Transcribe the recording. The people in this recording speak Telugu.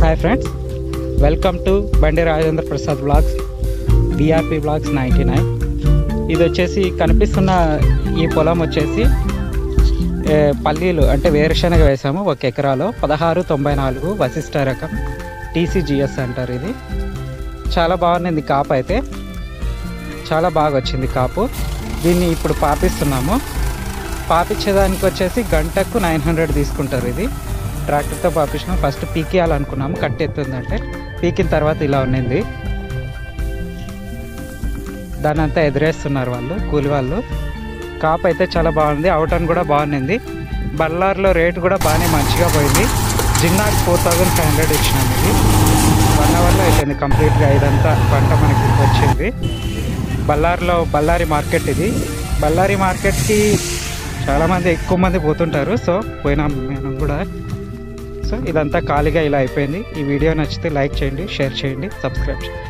Hi friends, welcome to Bandi Rajendra Prasad blogs, BRP blogs 99. ఇది వచ్చేసి కనిపిస్తున్న ఈ పొలం వచ్చేసి పల్లీలు అంటే వేరుశనగ వేసాము. 1 ఎకరాలో 1694 వశిష్ట రకం టీసీజీఎస్ అంటారు. ఇది చాలా బాగుంది. కాపు అయితే చాలా బాగా వచ్చింది కాపు. దీన్ని ఇప్పుడు పాపిస్తున్నాము. పాపించేదానికి వచ్చేసి గంటకు 900 తీసుకుంటారు. ఇది ట్రాక్టర్తో పాపించినాం. ఫస్ట్ పీకేయాలనుకున్నాము, కట్టెత్తుందంటే పీకిన తర్వాత ఇలా ఉన్నింది. దాని అంతా ఎదురేస్తున్నారు వాళ్ళు, కూలి వాళ్ళు. కాపు అయితే చాలా బాగుంది. అవుటన్ కూడా బాగుంది. బళ్ళార్లో రేటు కూడా బాగానే మంచిగా పోయింది. జిన్నాకి 4500 ఇచ్చినాము. ఇది 1 అవర్లో అయిపోయింది కంప్లీట్గా. ఇదంతా పంట మనకి వచ్చింది. బళ్ళారి మార్కెట్ ఇది. బళ్ళారి మార్కెట్కి చాలామంది ఎక్కువ మంది పోతుంటారు. సో పోయినాం మేము కూడా. సో ఇదంతా ఖాళీగా ఇలా అయిపోయింది. ఈ వీడియో నచ్చితే లైక్ చేయండి, షేర్ చేయండి, సబ్స్క్రైబ్ చేయండి.